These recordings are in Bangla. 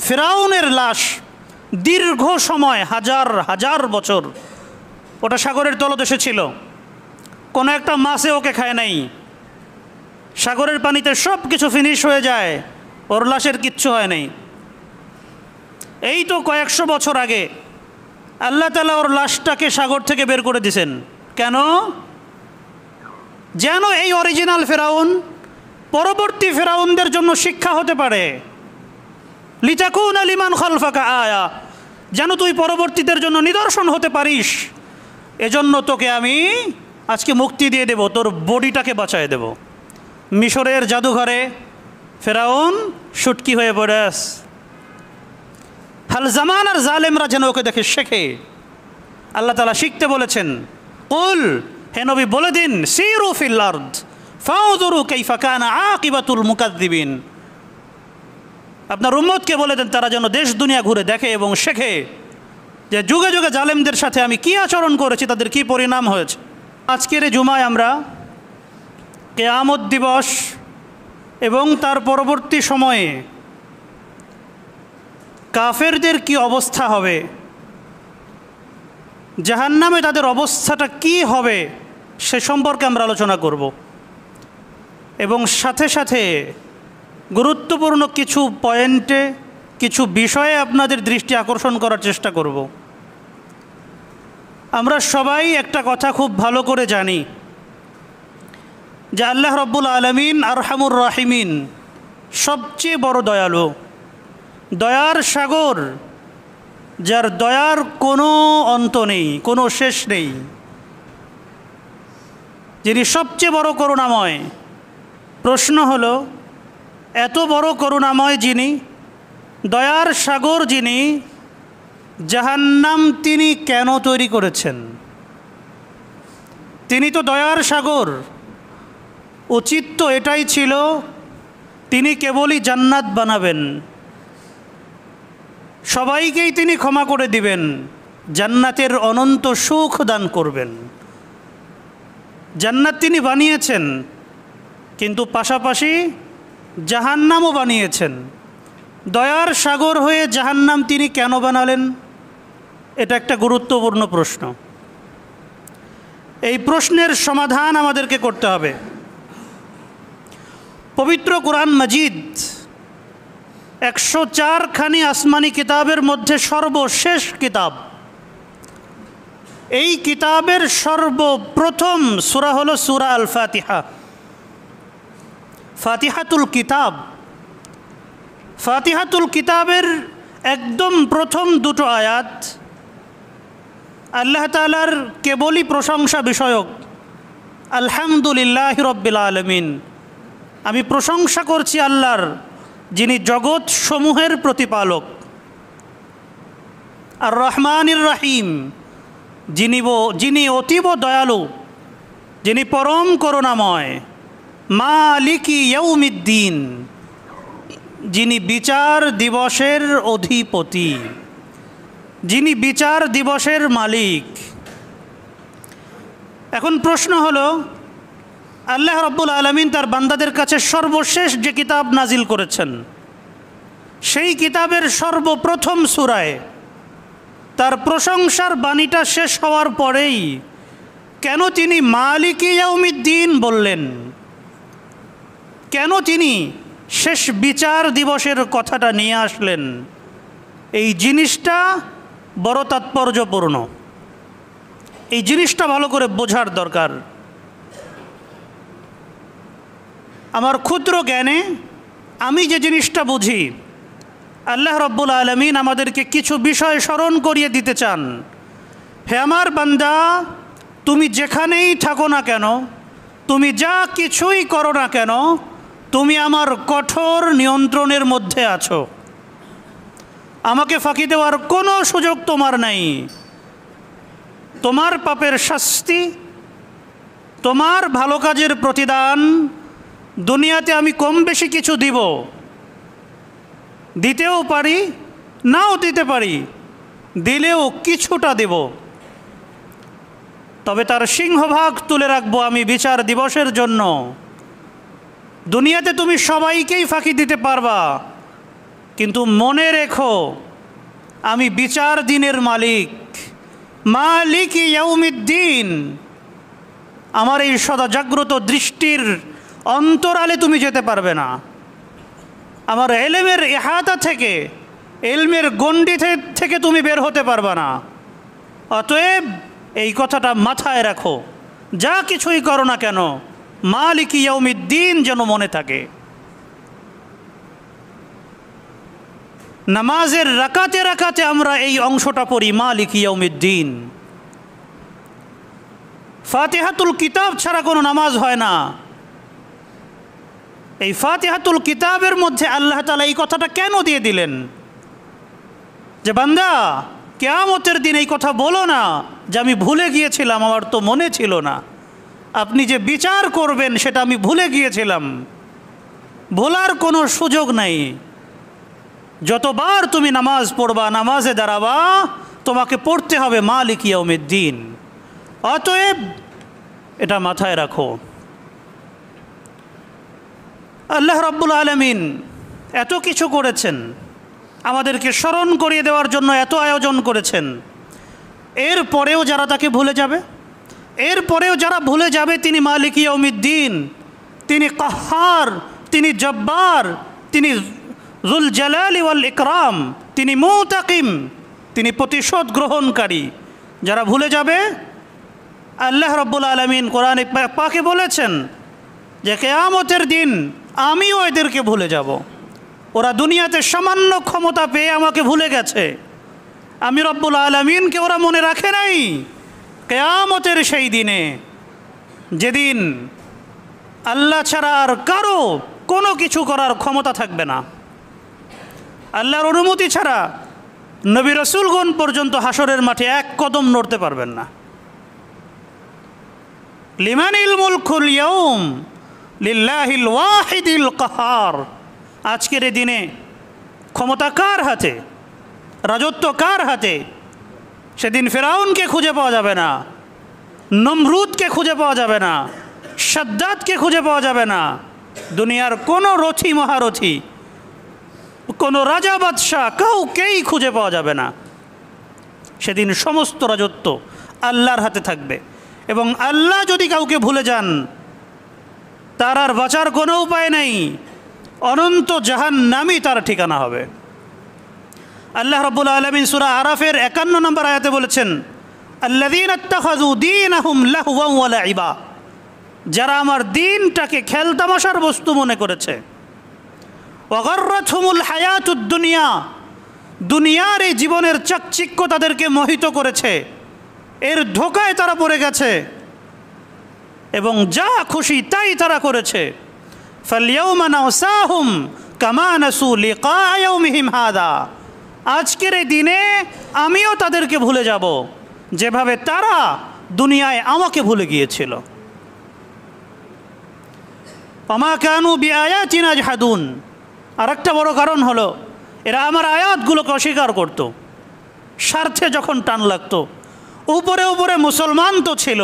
ফিরাউনের লাশ দীর্ঘ সময় হাজার হাজার বছর ওটা সাগরের তলদেশে ছিল। কোনো একটা মাছে ওকে খায় নাই। সাগরের পানিতে সব কিছু ফিনিশ হয়ে যায়, ওর লাশের কিচ্ছু হয় নাই। এই তো কয়েকশো বছর আগে আল্লাহ তাআলা ওর লাশটাকে সাগর থেকে বের করে দিয়েছেন। কেন? যেন এই অরিজিনাল ফেরাউন পরবর্তী ফেরাউনদের জন্য শিক্ষা হতে পারে। লিতাকুনা লিমান খালফাকা আয়া, যেন তুই পরবর্তীদের জন্য নিদর্শন হতে পারিস। এজন্য তোকে আমি আজকে মুক্তি দিয়ে দেব, তোর বডিটাকে বাঁচায় দেব। মিশরের জাদুঘরে ফেরাউন শুটকি হয়ে পড়ে আস। হাল জামানার জালেমরা যেন ওকে দেখে শেখে। আল্লাহ তাআলা শিখতে বলেছেন, কুল, হে নবী বলে দিন, সিরু ফিল আরদ ফাউযুরু কাইফা কানা আকিবাতুল মুকাজ্জিবিন। আপনার উম্মতকে বলে দেন তারা যেন দেশ দুনিয়া ঘুরে দেখে এবং শেখে যে যুগে যুগে জালেমদের সাথে আমি কি আচরণ করেছি, তাদের কি পরিণাম হয়েছে। আজকের এই জুমায় আমরা কিয়ামত দিবস এবং তার পরবর্তী সময়ে কাফেরদের কি অবস্থা হবে, জাহান্নামে তাদের অবস্থাটা কি হবে, সে সম্পর্কে আমরা আলোচনা করব এবং সাথে সাথে গুরুত্বপূর্ণ কিছু পয়েন্টে কিছু বিষয়ে আপনাদের দৃষ্টি আকর্ষণ করার চেষ্টা করব। আমরা সবাই একটা কথা খুব ভালো করে জানি যে আল্লাহ রব্বুল আলামিন আরহামুর রাহিমিন, সবচেয়ে বড় দয়ালু, দয়ার সাগর, যার দয়ার কোনো অন্ত নেই, কোনো শেষ নেই, যিনি সবচেয়ে বড় করুণাময়। প্রশ্ন হলো, এত বড় করুণাময় যিনি, দয়ার সাগর যিনি, জাহান্নাম তিনি কেন তৈরি করেছেন? তিনি তো দয়ার সাগর, উচিত তো এটাই ছিল তিনি কেবলই জান্নাত বানাবেন, সবাইকেই তিনি ক্ষমা করে দিবেন, জান্নাতের অনন্ত সুখ দান করবেন। জান্নাত তিনি বানিয়েছেন, কিন্তু পাশাপাশি জাহান্নামও বানিয়েছেন। দয়ার সাগর হয়ে জাহান্নাম তিনি কেন বানালেন? এটা একটা গুরুত্বপূর্ণ প্রশ্ন। এই প্রশ্নের সমাধান আমাদেরকে করতে হবে। পবিত্র কোরআন মাজিদ 104 খানি আসমানি কিতাবের মধ্যে সর্বশেষ কিতাব। এই কিতাবের সর্বপ্রথম সূরা হলো সূরা আল ফাতিহা, ফাতিহাতুল কিতাব। ফাতিহাতুল কিতাবের একদম প্রথম দুটো আয়াত আল্লাহ তাআলার কেবলই প্রশংসা বিষয়ক। আলহামদুলিল্লাহি রাব্বিল আলামিন, আমি প্রশংসা করছি আল্লাহর, যিনি জগৎ সমূহের প্রতিপালক। আর রহমানির রহিম, যিনি অতীব দয়ালু, যিনি পরম করুণাময়। মালিকি ইয়াউমিদ্দিন, যিনি বিচার দিবসের অধিপতি, যিনি বিচার দিবসের মালিক। এখন প্রশ্ন হলো, আল্লাহ রাব্বুল আলামিন তার বান্দাদের কাছে সর্বশেষ যে কিতাব নাজিল করেছেন, সেই কিতাবের সর্বপ্রথম সূরায় তার প্রশংসার বাণীটা শেষ হওয়ার পরেই কেন তিনি মালিকি ইয়াউমিদ্দিন বললেন? কেন তিনি শেষ বিচার দিবসের কথাটা নিয়ে আসলেন? এই জিনিসটা বড় তাৎপর্যপূর্ণ। এই জিনিসটা ভালো করে বোঝার দরকার। আমার ক্ষুদ্র জ্ঞানে আমি যে জিনিসটা বুঝি, আল্লাহ রাব্বুল আলামিন আমাদেরকে কিছু বিষয় স্মরণ করিয়ে দিতে চান। হে আমার বান্দা, তুমি যেখানেই থাকো না কেন, তুমি যা কিছুই করো না কেন, তুমি আমার কঠোর নিয়ন্ত্রণের মধ্যে আছো। আমাকে ফাঁকি দেওয়ার কোনো সুযোগ তোমার নাই। তোমার পাপের শাস্তি, তোমার ভালো কাজের প্রতিদান দুনিয়াতে আমি কম বেশি কিছু দিব, দিতেও পারি, নাও দিতে পারি, দিলেও কিছুটা দেব। তবে তার সিংহভাগ তুলে রাখবো আমি বিচার দিবসের জন্য। দুনিয়াতে তুমি সবাইকেই ফাঁকি দিতে পারবা, কিন্তু মনে রেখো আমি বিচার দিনের মালিক, মালিক ইয়াউমিদ্দিন। আমার এই সদা জাগ্রত দৃষ্টির অন্তরালে তুমি যেতে পারবে না, আমার এলেমের ইহাতা থেকে, এলমের গণ্ডি থেকে তুমি বের হতে পারবে না। অতএব এই কথাটা মাথায় রাখো, যা কিছুই করো না কেন মালিক ইয়াউমিদ্দিন যেন মনে থাকে। নামাজের রাকাতে রাকাতে আমরা এই অংশটা পড়ি, মালিক ইয়াউমিদ্দিন। ফাতিহাতুল কিতাব ছাড়া কোনো নামাজ হয় না। এই ফাতিহাতুল কিতাবের মধ্যে আল্লাহ তাআলা এই কথাটা কেন দিয়ে দিলেন যে বান্দা কিয়ামতের দিন এই কথা বলো না যে আমি ভুলে গিয়েছিলাম, আমার তো মনে ছিল না। আপনি যে বিচার করবেন সেটা আমি ভুলে গিয়েছিলাম। ভোলার কোনো সুযোগ নাই। যতবার তুমি নামাজ পড়বা, নামাজে দাঁড়াবা, তোমাকে পড়তে হবে মালিক ইয়াউমিদ্দিন। অতএব এটা মাথায় রাখো। আল্লাহ রাব্বুল আলামিন এত কিছু করেছেন, আমাদেরকে স্মরণ করিয়ে দেওয়ার জন্য এত আয়োজন করেছেন। এরপরেও যারা তাকে ভুলে যাবে, এরপরেও যারা ভুলে যাবে তিনি মালিক ইয়াউমিদ্দিন, তিনি কাহ্হার, তিনি জব্বার, তিনি যুল জালালি ওয়াল ইকরাম, তিনি মুতাকিম, তিনি প্রতিশোধ গ্রহণকারী, যারা ভুলে যাবে আল্লাহ রাব্বুল আলামিন কোরআনে পাকে বলেছেন যে কিয়ামতের দিন আমিও এদেরকে ভুলে যাব। ওরা দুনিয়াতে সামান্য ক্ষমতা পেয়ে আমাকে ভুলে গেছে, আমি রব্বুল আলামিনকে ওরা মনে রাখে নাই। কিয়ামতের সেই দিনে, যেদিন আল্লাহ ছাড়া আর কারো কোনো কিছু করার ক্ষমতা থাকবে না, আল্লাহর অনুমতি ছাড়া নবী রাসূলগণ পর্যন্ত হাসরের মাঠে এক কদম নড়তে পারবেন না। লিমানিল মুলকুল ইয়াউম লিল্লাহিল ওয়াহিদিল কাহার। আজকের এই দিনে ক্ষমতা কার হাতে, রাজত্ব কার হাতে? সেদিন ফেরাউনকে খুঁজে পাওয়া যাবে না, নমরুদকে খুঁজে পাওয়া যাবে না, সাদ্দাতকে খুঁজে পাওয়া যাবে না। দুনিয়ার কোনো রথী মহারথী, কোনো রাজা বাদশাহ, কাউকেই খুঁজে পাওয়া যাবে না। সেদিন সমস্ত রাজত্ব আল্লাহর হাতে থাকবে। এবং আল্লাহ যদি কাউকে ভুলে যান, তার আর বাঁচার কোনো উপায় নেই, অনন্ত জাহান্নামই তার ঠিকানা হবে। আল্লাহ রাব্বুল আলামিন সূরা আরাফের 51 নম্বর আয়াতে বলেছেন, আল্লাযীনা ইত্তাখাযু দীনাহুম লাহওয়ান ওয়া লাইবা, যারা আমার দিনটাকে খেলতামাশার বস্তু মনে করেছে। ওয়া গাররাতহুমুল হায়াতুদ দুনিয়া, দুনিয়ার এই জীবনের চাকচিক্য তাদেরকে মোহিত করেছে, এর ধোঁকায় তারা পড়ে গেছে এবং যা খুশি তাই তারা করেছে। ফালইয়াউমা নাসাহুম কামা নাসু লিকা ইয়াউমিহিম হাদা, আজকের এই দিনে আমিও তাদেরকে ভুলে যাব যেভাবে তারা দুনিয়ায় আমাকে ভুলে গিয়েছিল। ওমা কানু বিআয়াতিনা ইয়াজহাদুন, আরেকটা বড় কারণ হলো এরা আমার আয়াতগুলোকে অস্বীকার করত। স্বার্থে যখন টান লাগতো, উপরে উপরে মুসলমান তো ছিল,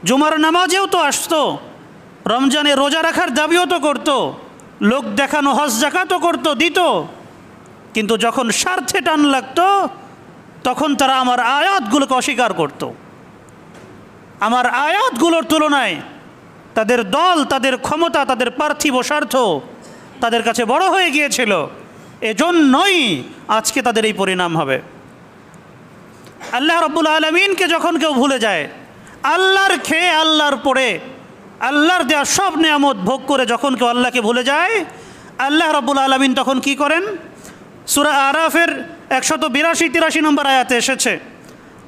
জুমার নামাজেও তো আসতো, রমজানে রোজা রাখার দাবিও তো করতো, লোক দেখানো হজ যাকাতও করতো, দিত, কিন্তু যখন স্বার্থে টান লাগতো তখন তারা আমার আয়াতগুলোকে অস্বীকার করত। আমার আয়াতগুলোর তুলনায় তাদের দল, তাদের ক্ষমতা, তাদের পার্থিব স্বার্থ তাদের কাছে বড় হয়ে গিয়েছিল। এজন্যই আজকে তাদের এই পরিণাম হবে। আল্লাহ রাব্বুল আলামিনকে যখন কেউ ভুলে যায়, আল্লাহর খেয়ে, আল্লাহর পড়ে, আল্লাহর দেওয়া সব নিয়ামত ভোগ করে যখন কেউ আল্লাহকে ভুলে যায়, আল্লাহ রাব্বুল আলামিন তখন কি করেন? সূরা আরাফের 182-83 নম্বর আয়াতে এসেছে,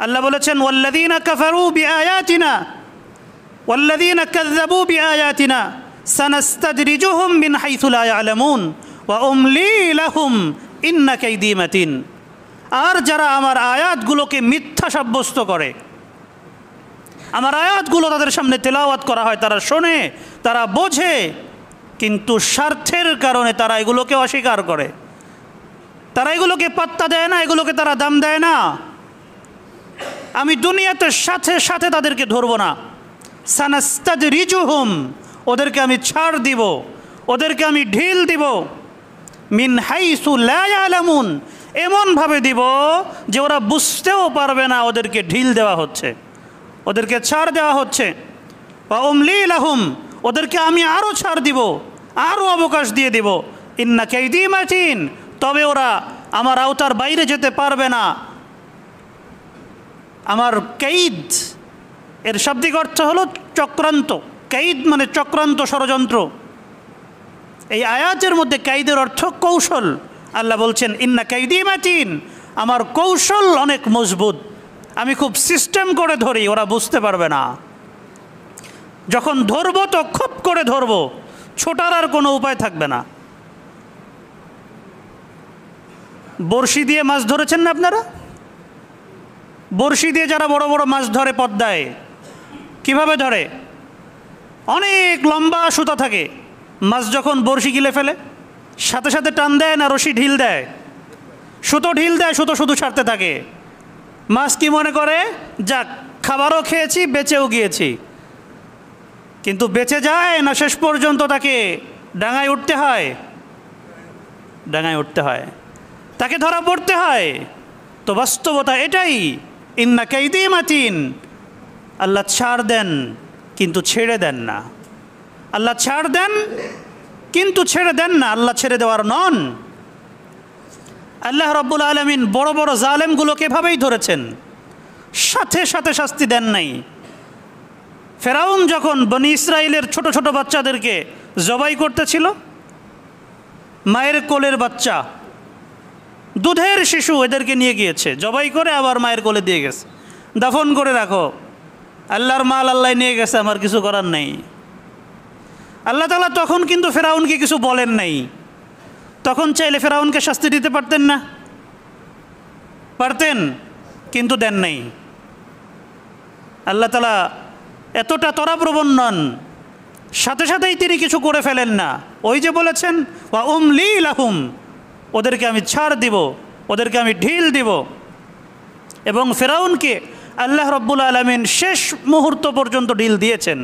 আল্লাহ বলেছেন, ওয়াল্লাযীনা কাফারু বিআয়াতিনা ওয়াল্লাযীনা কাযযাবু বিআয়াতিনা সানাস্তাদরিজুহুম মিন হাইথু লা ইয়ালামুন ওয়া উমলি লাহুম ইন্না কাইদি মাতিন। আর যারা আমার আয়াতগুলোকে মিথ্যা সাব্যস্ত করে, আমার আয়াতগুলো তাদের সামনে তেলাওয়াত করা হয়, তারা শোনে, তারা বোঝে, কিন্তু স্বার্থের কারণে তারা এগুলোকে অস্বীকার করে, তারা এগুলোকে পাত্তা দেয় না, এগুলোকে তারা দাম দেয় না। আমি দুনিয়াতে সাথে সাথে তাদেরকে ধরব না, সানাস্তাদরিজুহুম, ওদেরকে আমি ছাড় দিব, ওদেরকে আমি ঢিল দিব, মিন হাইসু লা ইয়ালামুন, এমনভাবে দিব যে ওরা বুঝতেও পারবে না ওদেরকে ঢিল দেওয়া হচ্ছে, ওদেরকে ছাড় দেওয়া হচ্ছে। ওয়া উমলি লাহুম, ওদেরকে আমি আরও ছাড় দিব, আরও অবকাশ দিয়ে দিব। ইন্না কাইদি মাতিন, তবে ওরা আমার আওতার বাইরে যেতে পারবে না। আমার কাইদ এর শাব্দিক অর্থ হলো চক্রান্ত। কাইদ মানে চক্রান্ত, ষড়যন্ত্র। এই আয়াতের মধ্যে কাইদের অর্থ কৌশল। আল্লাহ বলছেন ইন্না কাইদি মাতিন, আমার কৌশল অনেক মজবুত, আমি খুব সিস্টেম করে ধরি, ওরা বুঝতে পারবে না। যখন ধরবো তো খুব করে ধরবো, ছোটার আর কোনো উপায় থাকবে না। বড়শি দিয়ে মাছ ধরেছেন না আপনারা? বড়শি দিয়ে যারা বড় বড় মাছ ধরে পদ্মায়, কিভাবে ধরে? অনেক লম্বা সুতা থাকে, মাছ যখন বড়শি গিলে ফেলে সাথে সাথে টান দেয় না রশি ঢিল দেয়? সুতো ঢিল দেয়, সুতো শুধু ছাড়তে থাকে। মাছ কি মনে করে, যাক খাবারও খেয়েছি, বেঁচেও গিয়েছি। কিন্তু বেঁচে যায় না, শেষ পর্যন্ত তাকে ডাঙায় উঠতে হয়, ডাঙায় উঠতে হয়, তাকে ধরা পড়তে হয়। তো বাস্তবতা এটাই, ইন্না কাইদি মাতিন। আল্লাহ ছাড় দেন কিন্তু ছেড়ে দেন না, আল্লাহ ছাড় দেন কিন্তু ছেড়ে দেন না, আল্লাহ ছেড়ে দেওয়ার নন। আল্লাহ রাব্বুল আলামিন বড় বড় জালেমগুলোকে এভাবেই ধরেছেন, সাথে সাথে শাস্তি দেন নাই। ফেরাউন যখন বনি ইসরাইলের ছোট ছোট বাচ্চাদেরকে জবাই করতেছিল, মায়ের কোলের বাচ্চা, দুধের শিশু এদেরকে নিয়ে গিয়েছে, জবাই করে আবার মায়ের কোলে দিয়ে গেছে, দাফন করে রাখো, আল্লাহর মাল আল্লাহ নিয়ে গেছে, আমার কিছু করার নেই। আল্লাহ তাআলা তখন কিন্তু ফেরাউনকে কিছু বলেন নাই। তখন চাইলে ফেরাউনকে শাস্তি দিতে পারতেন না? পারতেন, কিন্তু দেন নাই। আল্লাহ তাআলা এতটা ত্বরাপ্রবণ নন, সাথে সাথেই তিনি কিছু করে ফেলেন না। ওই যে বলেছেন ওয়া উমলি লাহুম, ওদেরকে আমি ছাড় দিব, ওদেরকে আমি ঢিল দিব। এবং ফেরাউনকে আল্লাহ রাব্বুল আলামিন শেষ মুহূর্ত পর্যন্ত ঢিল দিয়েছেন।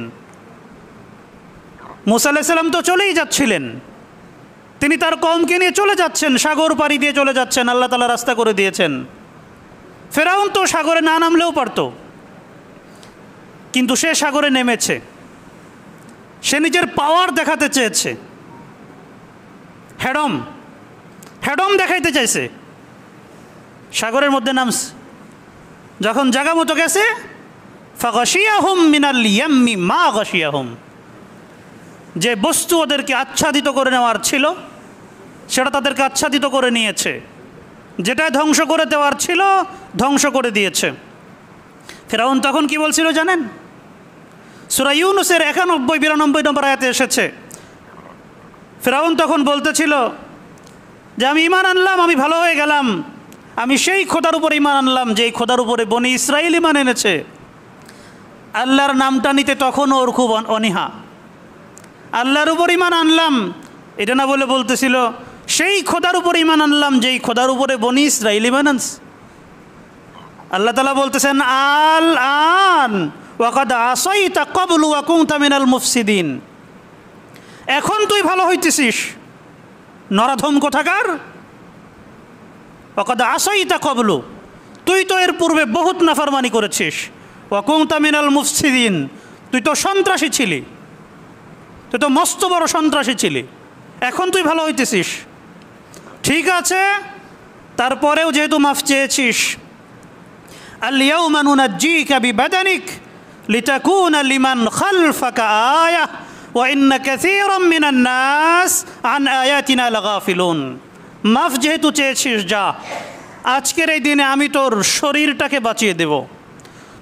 মূসা আলাইহিস সালাম তো চলেই যাচ্ছিলেন, তিনি তার কওমকে নিয়ে চলে যাচ্ছেন, সাগর পাড়ি দিয়ে চলে যাচ্ছেন, আল্লাহ তাআলা রাস্তা করে দিয়েছেন। ফেরাউন তো সাগরে না নামলেও পারত, কিন্তু সে সাগরে নেমেছে, সে নিজের পাওয়ার দেখাতে চেয়েছে, হেডম হেডম দেখাইতে চাইছে, সাগরের মধ্যে নামছে। যখন জায়গা মতো গেছে, ফাগাশিয়াহুম মিনাল ইয়াম্মি মা গাশিয়াহুম, যে বস্তু ওদেরকে আচ্ছাদিত করে নেওয়ার ছিল সেটা তাদেরকে আচ্ছাদিত করে নিয়েছে, যেটা ধ্বংস করে দেওয়ার ছিল ধ্বংস করে দিয়েছে। ফেরাউন তখন কি বলছিল জানেন? সূরা ইউনূসের 91-92 নম্বর আয়াতে এসেছে। ফেরাউন তখন বলতেছিল যে আমি ঈমান আনলাম, আমি ভালো হয়ে গেলাম, আমি সেই খোদার উপরে ঈমান আনলাম যেই খোদার উপরে বনি ইসরাইল ঈমান এনেছে। আল্লাহর নামটা নিতে তখনও ওর খুব অনীহা। আল্লাহর উপর ঈমান আনলাম এটা না বলে বলতেছিল সেই খোদার উপরে ঈমান আনলাম যেই খোদার উপরে বনি ইসরাইল ঈমান আনছে। আল্লাহ তাআলা বলতেছেন আল আন ওয়াকাদ আসাইতা ক্বাবলু ওয়া কুনতা মিনাল মুফসিদিন, এখন তুই ভালো হইতেছিস নরাধম কোথাকার। ওয়াকাদ আসাইতা ক্বাবলু, তুই তো এর পূর্বে বহুত নাফরমানি করেছিস। ওয়া কুনতা মিনাল মুফসিদিন, তুই তো সন্ত্রাসী ছিলি, তুই তো মস্ত বড় সন্ত্রাসী ছিলি, এখন তুই ভালো হইতেছিস। ঠিক আছে, তারপরেও যেহেতু মাফ চেয়েছিস, আল ইয়াউমা নুনাজ্জিকা বিবাদানিক লিতাকুনা লিমান খালফাকা আয়াহ ওয়া ইন্না কাসীরাম মিনান নাস আন আয়াতিনা লাগাফিলুন। মাফ যেহেতু চেয়েছিস, যা, আজকের এই দিনে আমি তোর শরীরটাকে বাঁচিয়ে দেব,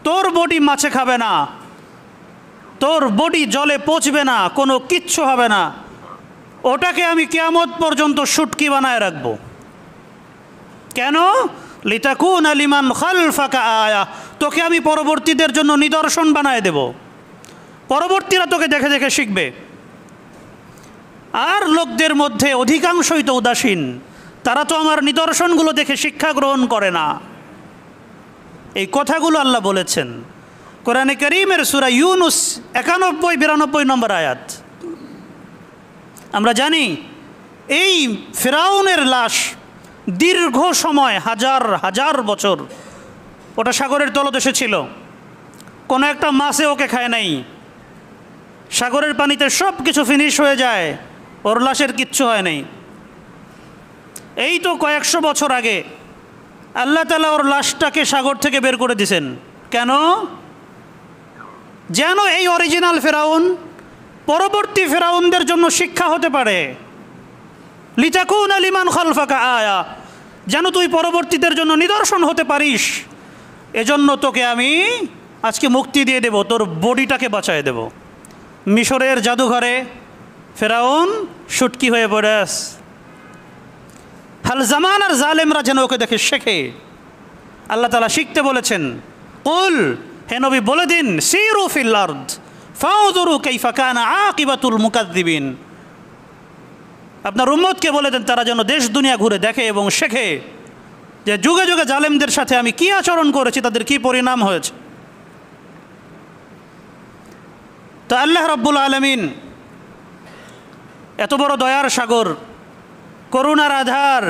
তোর বডি মাছে খাবে না, তোর বডি জলে পচবে না, কোনো কিচ্ছু হবে না, ওটাকে আমি কিয়ামত পর্যন্ত শুটকি বানায় রাখব। কেন? লিতাকুনা লিমান খালফাকা আয়া, তোকে আমি পরবর্তীদের জন্য নিদর্শন বানায় দেব, পরবর্তীরা তোকে দেখে দেখে শিখবে। আর লোকদের মধ্যে অধিকাংশই তো উদাসীন, তারা তো আমার নিদর্শনগুলো দেখে শিক্ষা গ্রহণ করে না। এই কথাগুলো আল্লাহ বলেছেন কোরআনে কারীমের সূরা ইউনূস 91-92 নম্বর আয়াত। আমরা জানি এই ফিরাউনের লাশ দীর্ঘ সময়, হাজার হাজার বছর ওটা সাগরের তলদেশে ছিল। কোনো একটা মাছে ওকে খায় নাই। সাগরের পানিতে সব কিছু ফিনিশ হয়ে যায়, ওর লাশের কিচ্ছু হয় নাই। এই তো কয়েকশো বছর আগে আল্লাহ তাআলা ওর লাশটাকে সাগর থেকে বের করে দিয়েছেন। কেন? যেন এই অরিজিনাল ফেরাউন পরবর্তী ফেরাউনদের জন্য শিক্ষা হতে পারে। লিতাকুনা লিমান খালফাকা আয়া, যেন তুই পরবর্তীদের জন্য নিদর্শন হতে পারিস। এজন্য তোকে আমি আজকে মুক্তি দিয়ে দেব, তোর বডিটাকে বাঁচায় দেব। মিশরের জাদুঘরে ফেরাউন শুটকি হয়ে পড়ে আস। হাল জামানার জালেমরা যেন ওকে দেখে শেখে। আল্লাহ তাআলা শিখতে বলেছেন। কুল, হে নবী বলে দিন, সিরু ফিল আরদ ফাউযুরু কাইফা কানা আকিবাতুল মুকাজ্জিবিন। আপনার উম্মতকে বলে দেন তারা যেন দেশ দুনিয়া ঘুরে দেখে এবং শেখে যে যুগে যুগে জালেমদের সাথে আমি কি আচরণ করেছি, তাদের কি পরিণাম হয়েছে। তো আল্লাহ রাব্বুল আলামিন এত বড় দয়ার সাগর, করুণার আধার,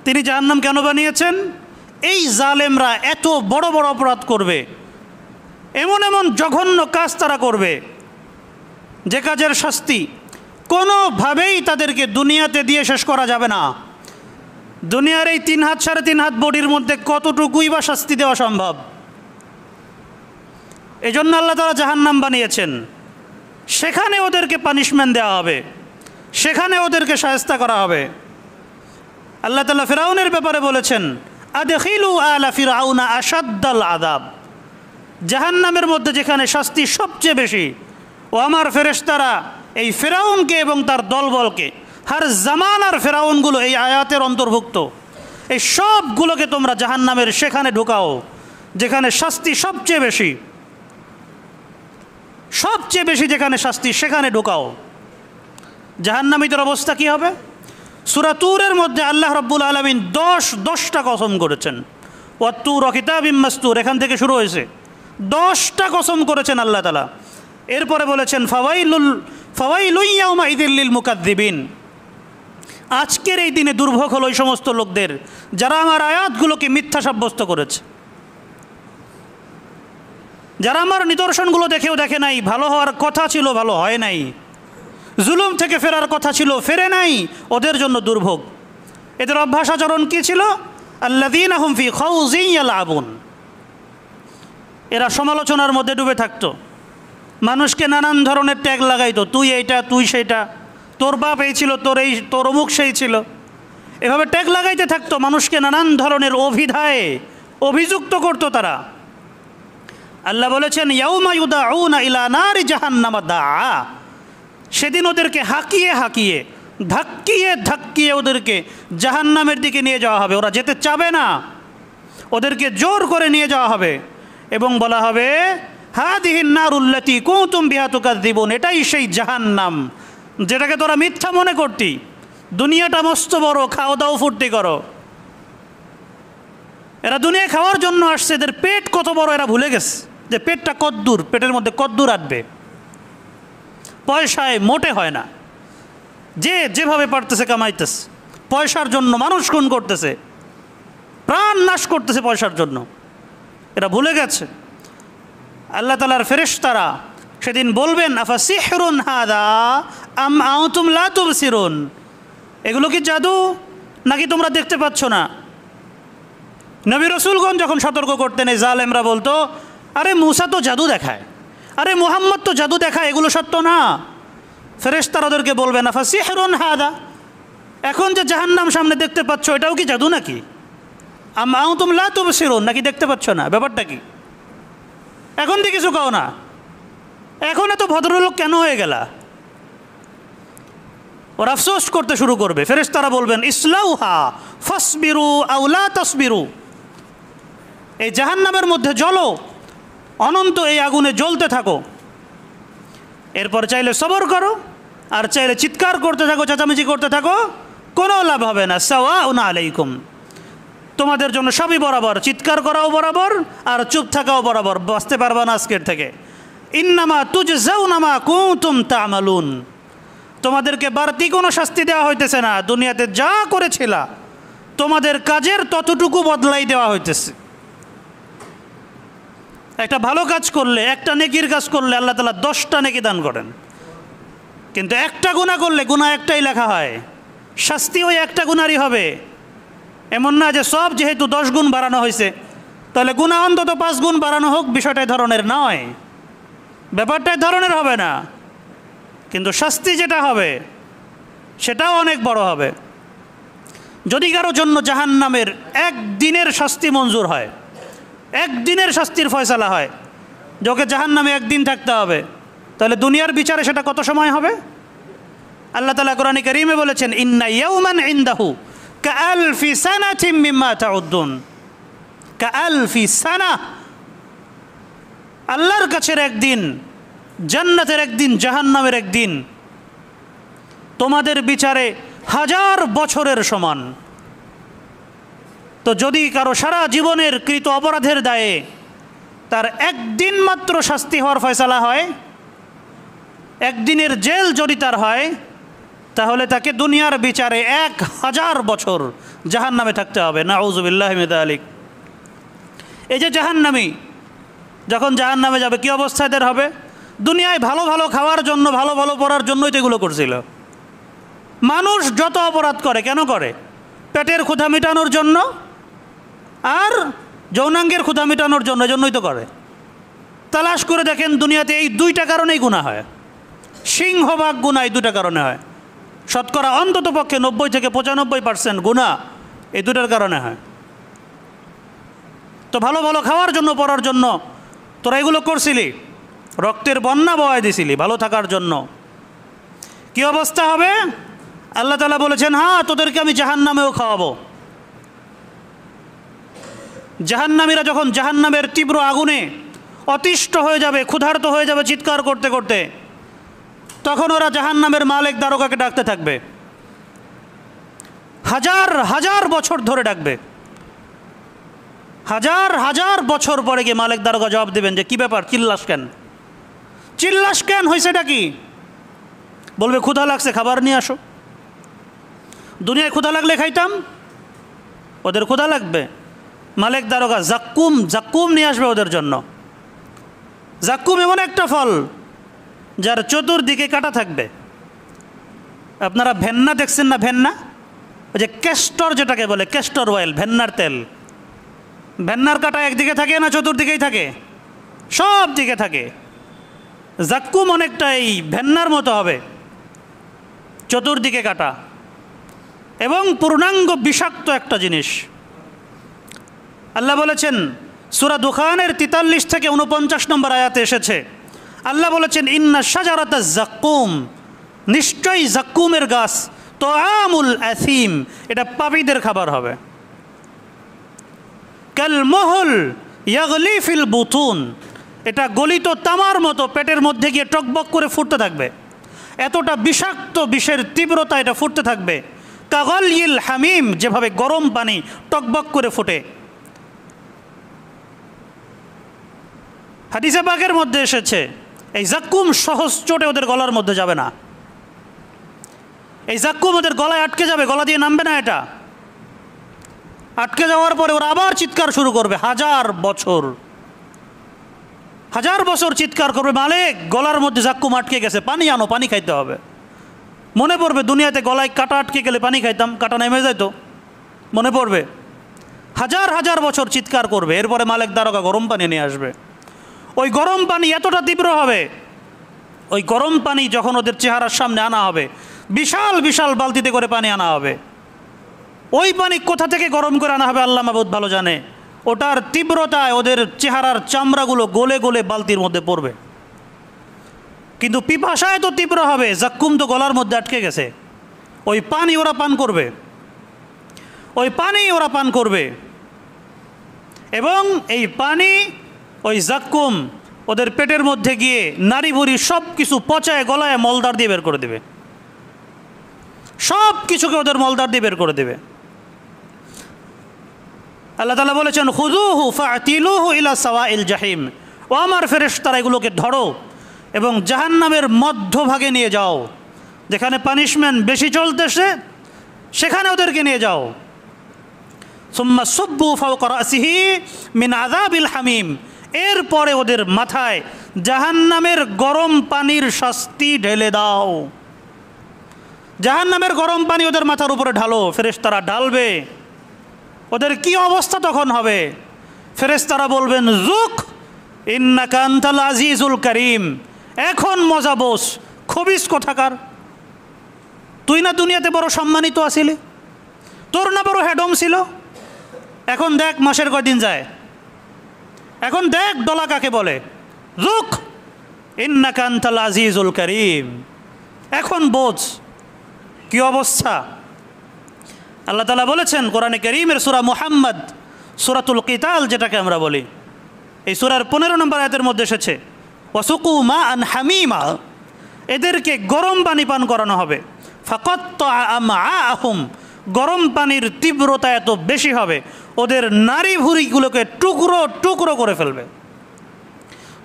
তিনি জাহান্নাম কেন বানিয়েছেন? এই জালেমরা এত বড় বড় অপরাধ করবে, এমন এমন জঘন্য কাজ তারা করবে যে কাজের শাস্তি কোনোভাবেই তাদেরকে দুনিয়াতে দিয়ে শেষ করা যাবে না। দুনিয়ার এই 3 হাত 3.5 হাত বডির মধ্যে কতটুকুই বা শাস্তি দেওয়া সম্ভব? এই জন্য আল্লাহ তাআলা জাহান্নাম বানিয়েছেন। সেখানে ওদেরকে পানিশমেন্ট দেওয়া হবে, সেখানে ওদেরকে শায়েস্তা করা হবে। আল্লাহ তাআলা ফিরাউনের ব্যাপারে বলেছেন, আদখিলু আলা ফিরাউনা আশাদ্দাল আযাব। জাহান্নামের মধ্যে যেখানে শাস্তি সবচেয়ে বেশি, ও আমার ফেরেশতারা এই ফিরাউনকে এবং তার দলবলকে, হার জামানার ফিরাউনগুলো এই আয়াতের অন্তর্ভুক্ত, এই সবগুলোকে তোমরা জাহান্নামের সেখানে ঢুকাও যেখানে শাস্তি সবচেয়ে বেশি। সবচেয়ে বেশি যেখানে শাস্তি সেখানে ঢুকাও। জাহান্নামীদের অবস্থা কি হবে? সূরা তুরের মধ্যে আল্লাহ রাব্বুল আলামিন 10টা কসম করেছেন। ওয়াত-তুর ওয়া কিতাবিম মাসতুর, এখান থেকে শুরু হয়েছে। 10টা কসম করেছেন আল্লাহ তাআলা। এরপরে বলেছেন ফাওয়াইলুন ইয়াউমাইযিল লিল মুকাজ্জিবিন। আজকের এই দিনে দুর্ভোগ হলো ওই সমস্ত লোকদের যারা আমার আয়াতগুলোকে মিথ্যা সাব্যস্ত করেছে, যারা আমার নিদর্শনগুলো দেখেও দেখে নাই, ভালো হওয়ার কথা ছিল ভালো হয় নাই, জুলুম থেকে ফেরার কথা ছিল ফেরে নাই, ওদের জন্য দুর্ভোগ। এদের অভ্যাস আচরণ কী ছিল? আল্লাযীনা হুম ফি খাউযিন ইয়ালআবুন। এরা সমালোচনার মধ্যে ডুবে থাকতো, মানুষকে নানান ধরনের ট্যাগ লাগাইতো, তুই এইটা তুই সেইটা, তোর বাপ এই ছিল, তোর অমুক সেই ছিল, এভাবে ট্যাগ লাগাইতে থাকতো, মানুষকে নানান ধরনের অভিধায় অভিযুক্ত করতো তারা। আল্লাহ বলেছেন, ইয়াউমা ইউদাউনা ইলা নারি জাহান্নাম দাআ। সেদিন ওদেরকে হাঁকিয়ে হাঁকিয়ে ধাক্কিয়ে ধাক্কিয়ে ওদেরকে জাহান্নামের দিকে নিয়ে যাওয়া হবে। ওরা যেতে চাবে না, ওদেরকে জোর করে নিয়ে যাওয়া হবে এবং বলা হবে, হাদিহিন নারুল্লাতী কুনতুম বিহা তুকাযযিবুন। এটাই সেই জাহান্নাম যেটাকে তোরা মিথ্যা মনে করতি। দুনিয়াটা মস্ত বড়, খাও দাও ফুর্তি করো। এরা দুনিয়া খাওয়ার জন্য আসছে, এদের পেট কত বড় এরা ভুলে গেছে যে পেটটা কদ্দূর, পেটের মধ্যে কদ্দূর আটবে। পয়সায় মোটে হয় না, যে যেভাবে পারতেছে কামাইতেছে, পয়সার জন্য মানুষ খুন করতেছে, প্রাণ নাশ করতেছে পয়সার জন্য। এরা ভুলে গেছে। আল্লাহ তাআলার ফেরেশতারা সেদিন বলবেন, আফা সিহরুন হাদা আম আনতুম লা তুবসিরুন। এগুলো কি জাদু নাকি তোমরা দেখতে পাচ্ছ না? নবী রাসূলগণ যখন সতর্ক করতেন, এই জালেমরা বলতো, আরে মুসা তো জাদু দেখায়, আরে মুহাম্মদ তো জাদু দেখায়, এগুলো সত্য না। ফেরেশতারা ওদেরকে বলবেন, আফা সিহরুন হাদা, এখন যে জাহান্নাম সামনে দেখতে পাচ্ছ এটাও কি জাদু নাকি? আম আনতুম লা তুবসিরুন, নাকি দেখতে পাচ্ছ না? ব্যাপারটা কি? এখন দিয়ে কিছু কও না, এখন এত ভদ্রলোক কেন হয়ে গেলা? ওরা আফসোস করতে শুরু করবে। ফেরেশতারা বলবেন, ইসলাউহা ফাসবিরু আও লা তাসবিরু। এই জাহান্নামের মধ্যে জ্বলো, অনন্ত এই আগুনে জ্বলতে থাকো। এরপর চাইলে সবর করো, আর চাইলে চিৎকার করতে থাকো, চেঁচামেচি করতে থাকো, কোনো লাভ হবে না। সাওয়াউন আলাইকুম, তোমাদের জন্য সবই বরাবর, চিৎকার করাও বরাবর আর চুপ থাকাও বরাবর, বাঁচতে পারবা না আজকের থেকে। ইন্নামা তুজজাউনা মা কুনতুম তা'মালুন, তোমাদেরকে বাড়তি কোনো শাস্তি দেওয়া হইতেছে না, দুনিয়াতে যা করেছিলা তোমাদের কাজের ততটুকু বদলাই দেওয়া হইতেছে। একটা ভালো কাজ করলে, একটা নেকির কাজ করলে আল্লাহ তাআলা 10টা নেকি দান করেন, কিন্তু একটা গুনাহ করলে গুনাহ একটাই লেখা হয়, শাস্তি ওই একটা গুনারই হবে। এমন না যে সব যেহেতু 10 গুণ বাড়ানো হয়েছে তাহলে গুনাহ অন্তত 5 গুণ বাড়ানো হোক, বিষয়টাই ধরনের নয়, ব্যাপারটাই ধরনের হবে না, কিন্তু শাস্তি যেটা হবে সেটাও অনেক বড় হবে। যদি কারো জন্য জাহান্নামের একদিনের শাস্তি মঞ্জুর হয়, একদিনের শাস্তির ফয়সালা হয় যে ওকে জাহান্নামে একদিন থাকতে হবে, তাহলে দুনিয়ার বিচারে সেটা কত সময় হবে? আল্লাহ তাআলা কোরআনে কারীমে বলেছেন, ইন্না ইয়াওমান ইনদাহু কাআলফি সানাতিম মিম্মা তাউদ্দুন। কাআলফি সানা, আল্লাহর কাছের একদিন, জান্নাতের একদিন, জাহান্নামের একদিন তোমাদের বিচারে 1000 বছরের সমান। তো যদি কারো সারা জীবনের কৃত অপরাধের দায়ে তার একদিন মাত্র শাস্তি হওয়ার ফয়সালা হয়, একদিনের জেল যদি তার হয়, তাহলে তাকে দুনিয়ার বিচারে 1000 বছর জাহান্নামে থাকতে হবে। নাউযুবিল্লাহি মিন যালিক। এই যে জাহান্নামী যখন জাহান্নামে যাবে কী অবস্থা এদের হবে? দুনিয়ায় ভালো ভালো খাওয়ার জন্য, ভালো ভালো পড়ার জন্যই তো এগুলো করছিল। মানুষ যত অপরাধ করে কেন করে? পেটের ক্ষুধা মেটানোর জন্য আর যৌনাঙ্গের ক্ষুধা মেটানোর জন্যই তো করে। তালাশ করে দেখেন দুনিয়াতে এই 2টা কারণেই গুনাহ হয়, সিংহভাগ গুনাহ এই 2টা কারণে হয়। শতকরা অন্তত পক্ষে 90 থেকে 95% গুনাহ এই 2টার কারণে হয়। তো ভালো ভালো খাওয়ার জন্য, পড়ার জন্য তোরা এগুলো করছিলি, রক্তের বন্যা বয়ায় দিছিলি ভালো থাকার জন্য। কি অবস্থা হবে? আল্লাহ তাআলা বলেছেন, হ্যাঁ তোদেরকে আমি জাহান্নামেও খাওয়াবো। জাহান্নামীরা যখন জাহান্নামের তীব্র আগুনে অতিষ্ঠ হয়ে যাবে, ক্ষুধার্ত হয়ে যাবে চিৎকার করতে করতে, তখন ওরা জাহান্নামের মালিক দারোগাকে ডাকতে থাকবে, 1000 বছর ধরে ডাকবে। 1000 বছর পরে গিয়ে মালিক দারোগা জবাব দেবেন যে কি ব্যাপার, চিল্লাস কেন, চিল্লাস কেন, হয়েছেটা কি? বলবে ক্ষুধা লাগছে, খাবার নিয়ে আসো। দুনিয়ায় ক্ষুধা লাগলে খাইতাম, ওদের ক্ষুধা লাগবে, মালিক দারোগা জাক্কুম নিয়ে আসবে ওদের জন্য। জাক্কুম এমন একটা ফল যার চতুর্দিকে কাটা থাকবে। আপনারা ভেন্না দেখছেন না? ভেন্না, ওই যে ক্যাস্টর যেটাকে বলে, ক্যাস্টর অয়েল, ভেন্নার তেল। ভেন্নার কাটা একদিকে থাকে না চতুর্দিকেই থাকে? সব দিকে থাকে। জাক্কুম অনেকটা এই ভেন্নার মতো হবে, চতুর্দিকে কাটা এবং পূর্ণাঙ্গ বিষাক্ত একটা জিনিস। আল্লাহ বলেছেন সূরা দুখানের 43 থেকে 49 নম্বর আয়াতে এসেছে, আল্লাহ বলেছেন, ইন্না শাজারাতা জাক্কুম, নিশ্চয়ই জাক্কুমের গাছ, তাআমুল আসিম, এটা পাপীদের খাবার হবে। কাল মুহল ইয়াগলি ফিল বুতুন, এটা গলিত তামার মতো পেটের মধ্যে গিয়ে টকবক করে ফুটতে থাকবে। এতটা বিষাক্ত, বিষের তীব্রতা এটা ফুটতে থাকবে। কাগলিল হামিম, যেভাবে গরম পানি টকবক করে ফুটে। হাদিসে পাকের মধ্যে এসেছে এই জাক্কুম সহজ চোটে ওদের গলার মধ্যে যাবে না, এই জাক্কুম ওদের গলায় আটকে যাবে, গলা দিয়ে নামবে না। এটা আটকে যাওয়ার পরে ওরা আবার চিৎকার শুরু করবে, 1000 বছর চিৎকার করবে, মালিক গলার মধ্যে জাক্কুম আটকে গেছে, পানি আনো, পানি খাইতে হবে। মনে পড়বে দুনিয়াতে গলায় কাটা আটকে গেলে পানি খাইতাম, কাটা নেমে যাইতো, মনে পড়বে। 1000 বছর চিৎকার করবে, এরপরে মালিক দারোগা গরম পানি নিয়ে আসবে। ওই গরম পানি এতটা তীব্র হবে, ওই গরম পানি যখন ওদের চেহারার সামনে আনা হবে, বিশাল বিশাল বালতিতে করে পানি আনা হবে। ওই পানি কোথা থেকে গরম করে আনা হবে আল্লাহ মাবুদ ভালো জানে। ওটার তীব্রতায় ওদের চেহারার চামড়াগুলো গলে গলে বালতির মধ্যে পড়বে। কিন্তু পিপাসায় তো তীব্র হবে, জাক্কুম তো গলার মধ্যে আটকে গেছে। ওই পানি ওরা পান করবে, ওই পানি ওরা পান করবে, এবং এই পানি, ওই জাক্কুম ওদের পেটের মধ্যে গিয়ে নারী ভুঁড়ি সব কিছু পচায় গলায় মলদার দিয়ে বের করে দেবে, সব কিছুকে ওদের মলদার দিয়ে বের করে দেবে। আল্লাহ তাআলা বলেছেন, খুযুহু ফা'তিলুহু ইলা সাওয়াইল জাহিম, ও আমার ফেরেশতারা এগুলোকে ধরো এবং জাহান্নামের মধ্যভাগে নিয়ে যাও। যেখানে পানিশমেন্ট বেশি চলতেছে সেখানে ওদেরকে নিয়ে যাও। সুম্মা সুব্বু ফাওকা রাসিহি মিন আযাবিল হামিম, এরপরে ওদের মাথায় জাহান্নামের গরম পানির শাস্তি ঢেলে দাও। জাহান্নামের গরম পানি ওদের মাথার উপরে ঢালো, ফেরেশতারা ঢালবে। ওদের কি অবস্থা তখন হবে? ফেরেশতারা বলবেন, যুক ইন্নাকা আনতাল আজিজুল কারীম, এখন মজা বোস, খবিস কোথাকার। তুই না দুনিয়াতে বড় সম্মানিত আছিলি, তোর না বড় হেডম ছিল, এখন দেখ মাসের কয়দিন যায়, এখন দেখ ডলা কাকে বলে। যুক ইন্নাকা আনতাল আজিজুল কারীম, এখন বোঝ কি অবস্থা। আল্লাহ তাআলা বলেছেন কোরআনে কারীমের সূরা মুহাম্মদ, সূরাতুল কিতাল যেটাকে আমরা বলি, এই সূরার 15 নম্বর আয়াতের মধ্যে এসেছে, ওয়াসুকু মাআন হামিমা, এদেরকে গরম পানি পান করানো হবে। ফাকাত্তাআ আমআআহুম, গরম পানির তীব্রতা এত বেশি হবে ওদের নারী ভুঁড়িগুলোকে টুকরো টুকরো করে ফেলবে।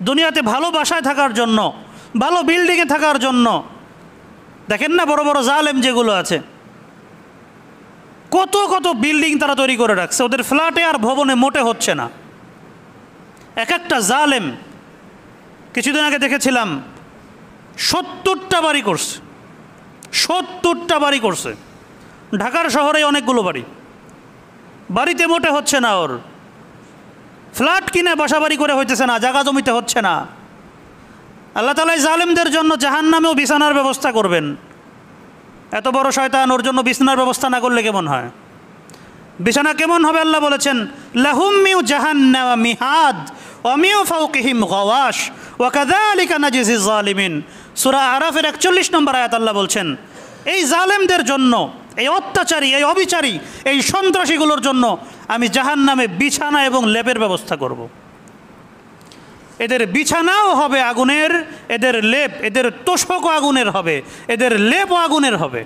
দুনিয়াতে ভালো বাসায় থাকার জন্য, ভালো বিল্ডিংয়ে থাকার জন্য দেখেন না বড় বড় জালেম যেগুলো আছে, কত কত বিল্ডিং তারা তৈরি করে রাখছে, ওদের ফ্ল্যাটে আর ভবনে মোটে হচ্ছে না। এক একটা জালেম, কিছুদিন আগে দেখেছিলাম 70টা বাড়ি করছে, 70টা বাড়ি করছে। ঢাকার শহরে অনেকগুলো বাড়ি, বাড়িতে মোটে হচ্ছে না, ওর ফ্ল্যাট কিনে বাসা বাড়ি করে হইতেছে না, জায়গা জমিতে হচ্ছে না। আল্লাহ তাআলা জালেমদের জন্য জাহান্নামেও বিছানার ব্যবস্থা করবেন। এত বড় শয়তান, ওর জন্য বিছানার ব্যবস্থা না করলে কেমন হয়? বিছানা কেমন হবে? আল্লাহ বলেছেন, লাহুম মিউ জাহান্নাম মিহাদ ওয়া মিউ ফাওকিহিম গাওয়াশ ওয়া কাযালিকা নাজিজিজ জালিমিন। সূরা আরাফের 41 নম্বর আয়াত আল্লাহ বলছেন, এই জালেমদের জন্য, এই অত্যাচারী, এই অবিচারী, এই সন্ত্রাসীগুলোর জন্য আমি জাহান্নামে বিছানা এবং লেপের ব্যবস্থা করব। এদের বিছানাও হবে আগুনের, এদের লেপ, এদের তোষকও আগুনের হবে, এদের লেপও আগুনের হবে।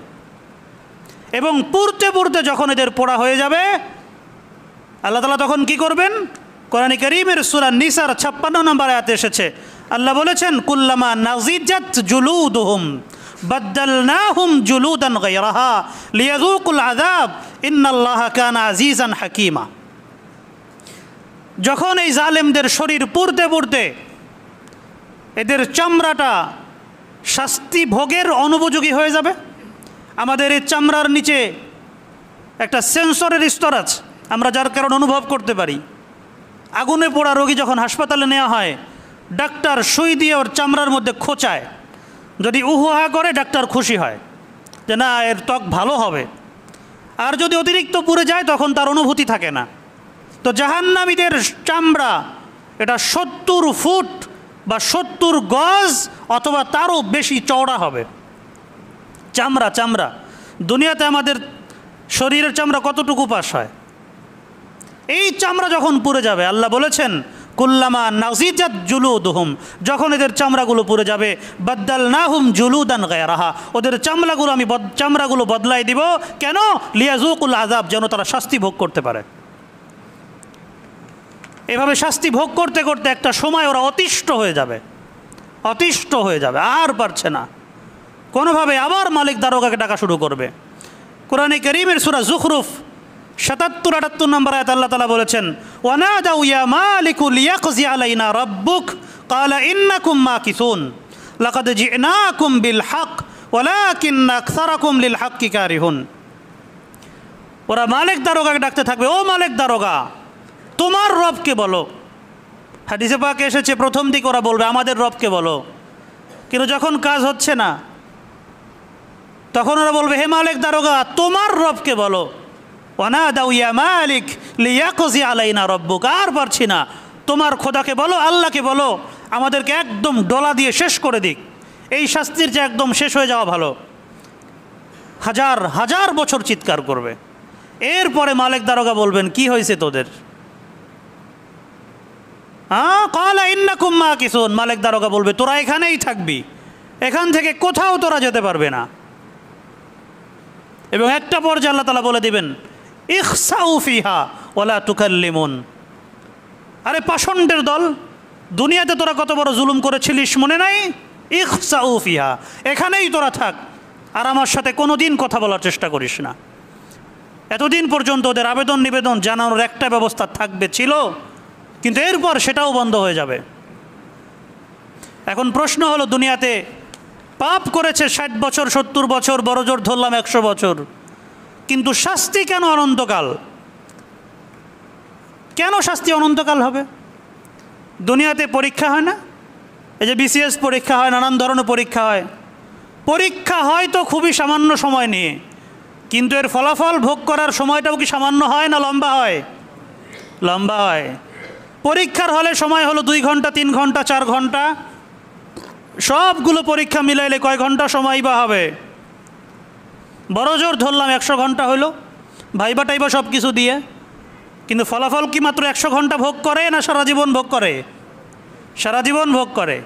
এবং পুড়তে পুড়তে যখন এদের পোড়া হয়ে যাবে, আল্লাহ তাআলা তখন কি করবেন? কোরআন কারীমের সূরা নিসার 56 নম্বর আয়াতে এসেছে, আল্লাহ বলেছেন, কুল্লামা নাজিজাত জুলুদুহুম বাদদালনাহুম জুলুদান গায়রাহা লিয়াযুকুল আযাব ইন্নাল্লাহা কানা আজিজান হাকীমা। যখন এই জালেমদের শরীর পুড়তে পুড়তে এদের চামড়াটা শাস্তি ভোগের অনুপযোগী হয়ে যাবে, আমাদের এই চামড়ার নিচে একটা সেন্সরের স্তর আছে, আমরা যার কারণে অনুভব করতে পারি। আগুনে পোড়া রোগী যখন হাসপাতালে নেওয়া হয়, ডাক্তার সুই দিয়ে ওর চামড়ার মধ্যে খোঁচায়, যদি উহুহা করে ডাক্তার খুশি হয় যে না এর ত্বক ভালো হবে, আর যদি অতিরিক্ত পুড়ে যায় তখন তার অনুভূতি থাকে না। তো জাহান্নামীদের চামড়া এটা 70 ফুট বা 70 গজ অথবা তারও বেশি চওড়া হবে। চামড়া চামড়া, দুনিয়াতে আমাদের শরীরের চামড়া কতটুকু পাস হয়, এই চামড়া যখন পুড়ে যাবে, আল্লাহ বলেছেন কুল্লামা নাজিজাত জুলুদুহুম, যখন এদের চামড়াগুলো পুড়ে যাবে, বাদদালনাহুম জুলুদান গায়রাহা, ওদের চামড়াগুলো বদলাই দিব। কেন? লিয়াযুকুল আযাব, যেন তারা শাস্তি ভোগ করতে পারে। এভাবে শাস্তি ভোগ করতে করতে একটা সময় ওরা অতিষ্ঠ হয়ে যাবে, অতিষ্ঠ হয়ে যাবে, আর পারছে না কোনোভাবে, আবার মালিক দারোগাকে ডাকা শুরু করবে। কোরআনে কারীমের সূরা যুখরুফ 77-78 নম্বর আয়াত আল্লাহ তাআলা বলেছেন, ওয়ানাদাউ ইয়া মালিকু লিয়াকজি আলাইনা রাব্বুক ক্বালা ইন্নাকুম মাকিসুন লাকাদ জি'নাকুম বিল হক ওয়ালাকিন্না আকসারাকুম লিল হক্কি কারিহুন। ওরা মালিক দারোগাকে ডাকতে থাকবে, ও মালিক দারোগা তোমার রবকে বলো। হাদিসে পাকে এসেছে প্রথম দিকে ওরা বলবে আমাদের রবকে বলো, কিন্তু যখন কাজ হচ্ছে না তখন ওরা বলবে হে মালিক দারোগা তোমার রবকে বলো। ওয়ানাদাউ ইয়া মালিক লিয়াকজি আলাইনা রাব্বুক, আর পারছি না, তোমার খোদাকে বলো, আল্লাহকে বলো আমাদেরকে একদম ডলা দিয়ে শেষ করে দিক, এই শাস্তির যে একদম শেষ হয়ে যাওয়া ভালো। হাজার হাজার বছর চিৎকার করবে। এরপরে মালিক দারোগা বলবেন কি হয়েছে তোদের? ক্বালা ইন্নাকুম মাকিসুন, মালিক দারোগা বলবে তোরা এখানেই থাকবি, এখান থেকে কোথাও তোরা যেতে পারবে না। এবং একটা পর্যায়ে আল্লাহ তাআলা বলে দিবেন ইখসাউ ফিহা ওয়ালা তুকাল্লিমুন। আরে পাষণ্ডের দল, দুনিয়াতে তোরা কত বড় জুলুম করেছিলিস মনে নাই? ইখসাউ ফিহা, এখানেই তোরা থাক, আর আমার সাথে কোনো দিন কথা বলার চেষ্টা করিস না। এতদিন পর্যন্ত ওদের আবেদন নিবেদন জানানোর একটা ব্যবস্থা থাকবে ছিল, কিন্তু এরপর সেটাও বন্ধ হয়ে যাবে। এখন প্রশ্ন হলো, দুনিয়াতে পাপ করেছে 60 বছর 70 বছর, বড় জোর ধরলাম 100 বছর, কিন্তু শাস্তি কেন অনন্তকাল? কেন শাস্তি অনন্তকাল হবে? দুনিয়াতে পরীক্ষা হয় না? এই যে BCS পরীক্ষা হয়, নানান ধরনের পরীক্ষা হয়। পরীক্ষা হয় তো খুবই সামান্য সময় নিয়ে, কিন্তু এর ফলাফল ভোগ করার সময়টাও কি সামান্য হয় না লম্বা হয়? লম্বা হয়। পরীক্ষার হলে সময় হলো 2 ঘন্টা 3 ঘন্টা 4 ঘন্টা, সবগুলো পরীক্ষা মিলাইলে কয় ঘন্টা সময় বা হবে? বড় জোর ধরলাম 100 ঘন্টা হলো, ভাইবা টাইবা সব কিছু দিয়ে, কিন্তু ফলাফল কি মাত্র 100 ঘন্টা ভোগ করে না সারা জীবন ভোগ করে? সারা জীবন ভোগ করে।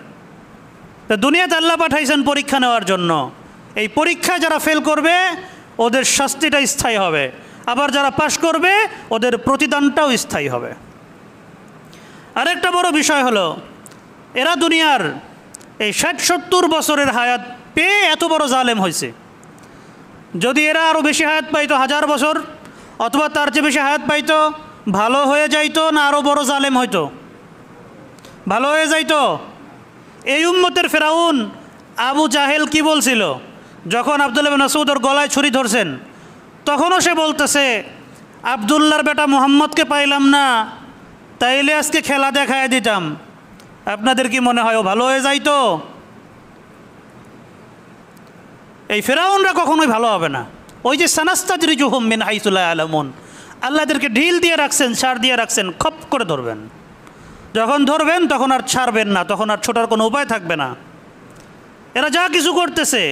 তো দুনিয়াতে আল্লাহ পাঠাইছেন পরীক্ষা নেওয়ার জন্য। এই পরীক্ষায় যারা ফেল করবে ওদের শাস্তিটা স্থায়ী হবে, আবার যারা পাশ করবে ওদের প্রতিদানটাও স্থায়ী হবে। আরেকটা বড় বিষয় হলো, এরা দুনিয়ার এই 60-70 বছরের হায়াত পেয়ে এত বড় জালেম হয়েছে। যদি এরা আরও বেশি হায়াত পাইতো, 1000 বছর অথবা তার চেয়ে বেশি হায়াত পাইতো, ভালো হয়ে যাইতো না আরও বড় জালেম হইতো? ভালো হয়ে যাইতো। এই উম্মতের ফেরাউন আবু জাহেল কি বলছিল যখন আব্দুল্লাহ ইবনে মাসউদ ওর গলায় ছুরি ধরছেন? তখনও সে বলতেছে, আবদুল্লাহর বেটা মুহাম্মদকে পাইলাম না, তাইলে আজকে খেলা দেখায় দিতাম। আপনাদের কি মনে হয় ও ভালো হয়ে যাইতো? এই ফেরাউনরা কখনোই ভালো হবে না। ওই যে সানাস্তাদরিজুহুম মিন হাইসু লা ইয়ালামুন, আল্লাহদেরকে ঢিল দিয়ে রাখছেন, ছাড় দিয়ে রাখছেন, খপ করে ধরবেন। যখন ধরবেন তখন আর ছাড়বেন না, তখন আর ছোটার কোনো উপায় থাকবে না। এরা যা কিছু করতেছে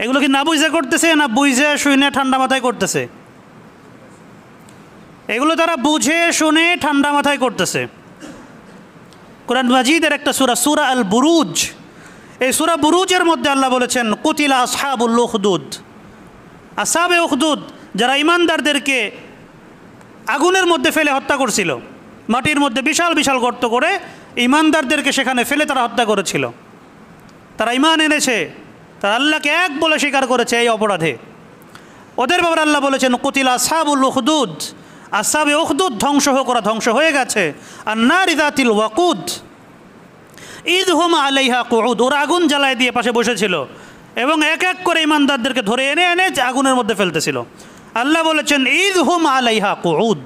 এগুলো কি না বুঝে করতেছে না বুঝে শুনে ঠান্ডা মাথায় করতেছে? এগুলো তারা বুঝে শুনে ঠান্ডা মাথায় করতেছে। কোরআন মাজিদের একটা সূরা, সূরা আল বুরুজ, এই সূরা বুরুজের মধ্যে আল্লাহ বলেছেন, কুতিলা আসহাবুল উখদুদ, আসহাবে উখদুদ যারা ইমানদারদেরকে আগুনের মধ্যে ফেলে হত্যা করছিল, মাটির মধ্যে বিশাল বিশাল গর্ত করে ইমানদারদেরকে সেখানে ফেলে তারা হত্যা করেছিল। তারা ইমান এনেছে, তারা আল্লাহকে এক বলে স্বীকার করেছে, এই অপরাধে ওদের ব্যাপারে আল্লাহ বলেছেন, কুতিলা আসহাবুল উখদুদ, আসহাবে উখদুদ ধ্বংস ধ্বংস হয়ে গেছে। আর নারি যাতিল ওয়াকুদ ইদ হুম আলাইহা কুউদ, ওরা আগুন জ্বালায় দিয়ে পাশে বসেছিল এবং এক এক করে ইমানদারদেরকে ধরে এনে এনে আগুনের মধ্যে ফেলতেছিল। আল্লাহ বলেছেন, ইদ হুম আলাইহা কুউদ,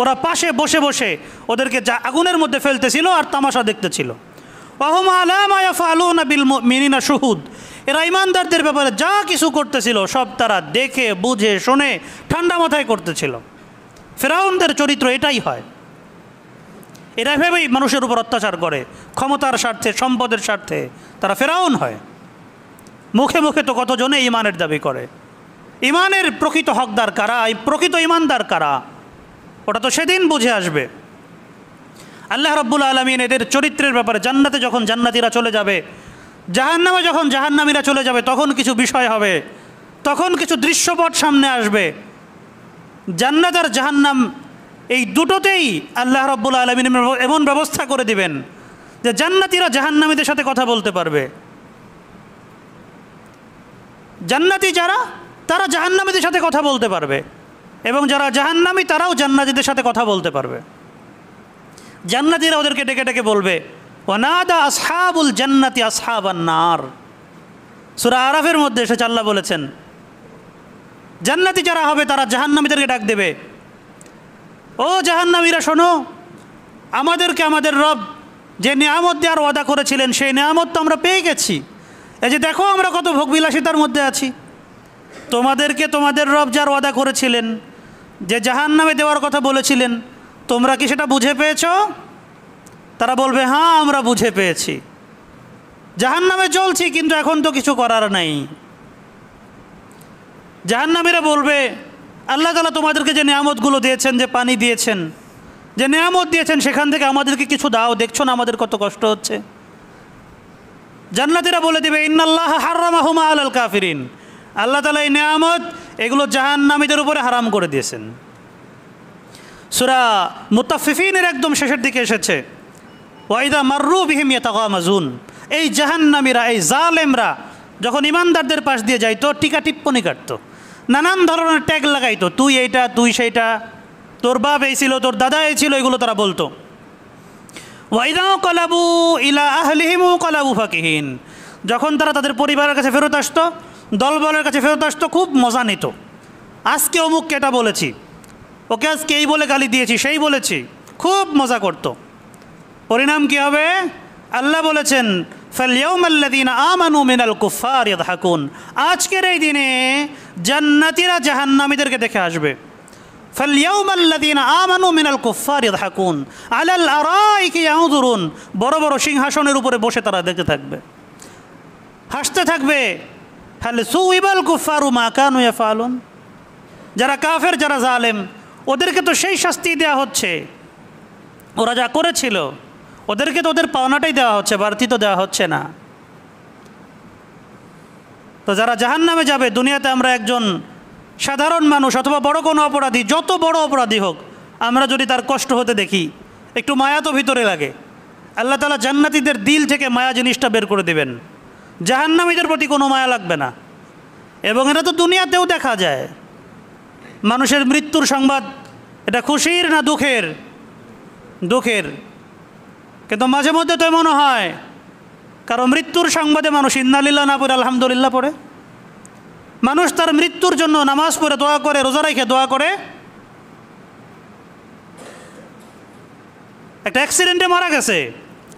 ওরা পাশে বসে বসে ওদেরকে আগুনের মধ্যে ফেলতেছিল আর তামাশা দেখতেছিল। ওয়াহুম আলা মা ইয়াফআলুনা বিল মুমিনিনা শুহুদ, এরা ইমানদারদের ব্যাপারে যা কিছু করতেছিল সব তারা দেখে বুঝে শুনে ঠান্ডা মাথায় করতেছিল। ফেরাউনদের চরিত্র এটাই হয়। এরা ভেবেই মানুষের উপর অত্যাচার করে, ক্ষমতার স্বার্থে, সম্পদের স্বার্থে তারা ফেরাউন হয়। মুখে মুখে তো কতজনে ইমানের দাবি করে। ইমানের প্রকৃত হকদার কারা, এই প্রকৃত ইমানদার কারা, ওটা তো সেদিন বুঝে আসবে। আল্লাহ রাব্বুল আলামিন এদের চরিত্রের ব্যাপারে, জান্নাতে যখন জান্নাতীরা চলে যাবে, জাহান্নামে যখন জাহান্নামীরা চলে যাবে, তখন কিছু বিষয় হবে, তখন কিছু দৃশ্যপট সামনে আসবে। জান্নাত আর জাহান্নাম এই দুটোতেই আল্লাহ রাব্বুল আলামিন এমন ব্যবস্থা করে দিবেন যে জান্নাতীরা জাহান্নামীদের সাথে কথা বলতে পারবে, জান্নাতি যারা তারা জাহান্নামীদের সাথে কথা বলতে পারবে, এবং যারা জাহান্নামী তারাও জান্নাতীদের সাথে কথা বলতে পারবে। জান্নাতীরা ওদেরকে ডেকে ডেকে বলবে, ওয়ানাদা আসহাবুল জান্নাতি আসহাবান নার, সূরা আরাফের মধ্যে এসেছে, আল্লাহ বলেছেন জান্নাতি যারা হবে তারা জাহান্নামীদেরকে ডাক দেবে, ও জাহান্নামীরা শোনো, আমাদেরকে আমাদের রব যে নিয়ামত দেওয়ার ওয়াদা করেছিলেন সেই নিয়ামত তো আমরা পেয়ে গেছি। এই যে দেখো আমরা কত ভোগবিলাসিতার মধ্যে আছি। তোমাদেরকে তোমাদের রব যার ওয়াদা করেছিলেন, যে জাহান্নামে দেওয়ার কথা বলেছিলেন, তোমরা কি সেটা বুঝে পেয়েছো? তারা বলবে, হ্যাঁ আমরা বুঝে পেয়েছি, জাহান্নামে চলছি, কিন্তু এখন তো কিছু করার নাই। জাহান্নামীরা বলবে, আল্লাহ তাআলা তোমাদেরকে যে নিয়ামতগুলো দিয়েছেন, যে পানি দিয়েছেন, যে নিয়ামত দিয়েছেন, সেখান থেকে আমাদেরকে কিছু দাও, দেখছো না আমাদের কত কষ্ট হচ্ছে। জান্নাতীরা বলে দেবে, ইন্নাল্লাহ হাররামাহুমা আলাল কাফিরিন, আল্লাহ তাআলা এই নিয়ামত এগুলো জাহান্নামীদের উপরে হারাম করে দিয়েছেন। সূরা মুতাফফিফিনের একদম শেষের দিকে এসেছে, ওয়াইদা মাররু বিহিম ইয়াতাগামাজুন, এই জাহান্নামীরা, এই জালেমরা যখন ইমানদারদের পাশ দিয়ে যাইতো টিকা টিপ্পনি কাটতো, নানান ধরনের ট্যাগ লাগাইতো, তুই এইটা তুই সেইটা, তোর বাপ এই ছিল, তোর দাদা এই ছিল, এগুলো তারা বলতো। ওয়াইদা কলাবু ইলা আহলিহিমু কলাবু ফাকিহিন, যখন তারা তাদের পরিবারের কাছে ফেরত আসতো, দলবলের কাছে ফেরত আসতো, খুব মজা নিত। আজকে অমুককে এটা বলেছি, ওকে আজকে এই বলে গালি দিয়েছি, সেই বলেছি, খুব মজা করত। পরিণাম কি হবে? আল্লাহ বলেছেন ফালইয়াউমাল্লাযীনা আমানু মিনাল কুফফার ইয়াদহাকুন, আজকের এই দিনে জান্নাতীরা জাহান্নামীদেরকে দেখে আসবে। ফালইয়াউমাল্লাযীনা আমানু মিনাল কুফফার ইয়াদহাকুন আলাল আরাইকি ইয়ানজুরুন, বড় বড় সিংহাসনের উপরে বসে তারা দেখতে থাকবে, হাসতে থাকবে। হাল সুইবাল কুফফারু মা কানু ইয়াফআলুন, যারা কাফের, যারা জালেম, ওদেরকে তো সেই শাস্তি দেওয়া হচ্ছে, ওরা যা করেছিল ওদেরকে তো ওদের পাওনাটাই দেওয়া হচ্ছে, বাড়তি তো দেওয়া হচ্ছে না। তো যারা জাহান্নামে যাবে, দুনিয়াতে আমরা একজন সাধারণ মানুষ অথবা বড় কোনো অপরাধী, যত বড় অপরাধী হোক, আমরা যদি তার কষ্ট হতে দেখি, একটু মায়া তো ভিতরে লাগে। আল্লাহ তাআলা জান্নাতীদের দিল থেকে মায়া জিনিসটা বের করে দেবেন, জাহান্নামীদের প্রতি কোনো মায়া লাগবে না। এবং এটা তো দুনিয়াতেও দেখা যায়, মানুষের মৃত্যুর সংবাদ, এটা খুশির না দুঃখের? দুঃখের। কিন্তু মাঝে মধ্যে তো মনে হয় কারো মৃত্যুর সংবাদে মানুষ ইন্নালিল্লাহ না পড়ে আলহামদুলিল্লাহ পড়ে। মানুষ তার মৃত্যুর জন্য নামাজ পড়ে দোয়া করে, রোজা রেখে দোয়া করে। একটা অ্যাক্সিডেন্টে মারা গেছে,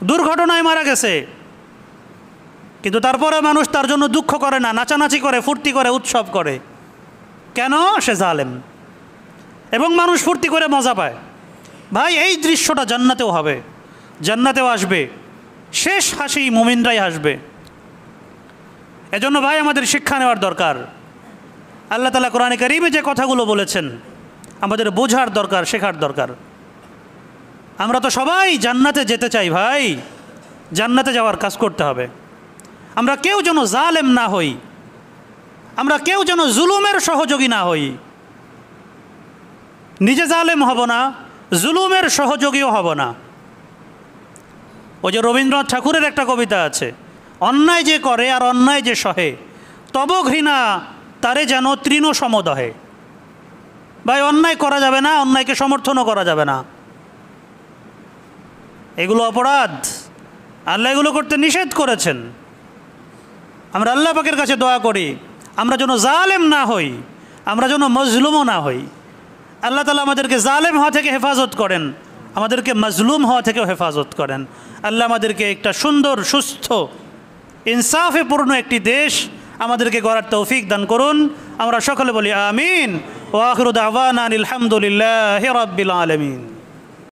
দুর্ঘটনায় মারা গেছে, কিন্তু তারপরে মানুষ তার জন্য দুঃখ করে না, নাচানাচি করে, ফুর্তি করে, উৎসব করে। কেন? সে জালেম। এবং মানুষ ফুর্তি করে মজা পায়। ভাই, এই দৃশ্যটা জান্নাতেও হবে, জান্নাতেও আসবে, শেষ হাসি মুমিনরাই হাসবে। এজন্য ভাই আমাদের শিক্ষা নেওয়ার দরকার। আল্লাহ তাআলা কোরআনে কারীমে যে কথাগুলো বলেছেন আমাদের বোঝার দরকার, শেখার দরকার। আমরা তো সবাই জান্নাতে যেতে চাই ভাই, জান্নাতে যাওয়ার কাজ করতে হবে। আমরা কেউ যেন জালেম না হই, আমরা কেউ যেন জুলুমের সহযোগী না হই। নিজে জালেম হব না, জুলুমের সহযোগীও হব না। ওই যে রবীন্দ্রনাথ ঠাকুরের একটা কবিতা আছে, অন্যায় যে করে আর অন্যায় যে সহে, তব ঘৃণা তারে যেন তৃণ সমদহে। ভাই, অন্যায় করা যাবে না, অন্যায়কে সমর্থনও করা যাবে না, এগুলো অপরাধ। আল্লাহ এগুলো করতে নিষেধ করেছেন। আমরা আল্লাহ পাকের কাছে দোয়া করি আমরা যেন জালেম না হই, আমরা যেন মজলুমও না হই। আল্লাহ তাআলা আমাদেরকে জালেম হওয়া থেকে হেফাজত করেন, আমাদেরকে মজলুম হওয়া থেকেও হেফাজত করেন। আল্লাহ আমাদেরকে একটা সুন্দর, সুস্থ, ইনসাফে পূর্ণ একটি দেশ আমাদেরকে গড়ার তৌফিক দান করুন। আমরা সকলে বলি আমিন। ওয়া আখিরু দাওয়ানা আলহামদুলিল্লাহি রাব্বিল আলামিন।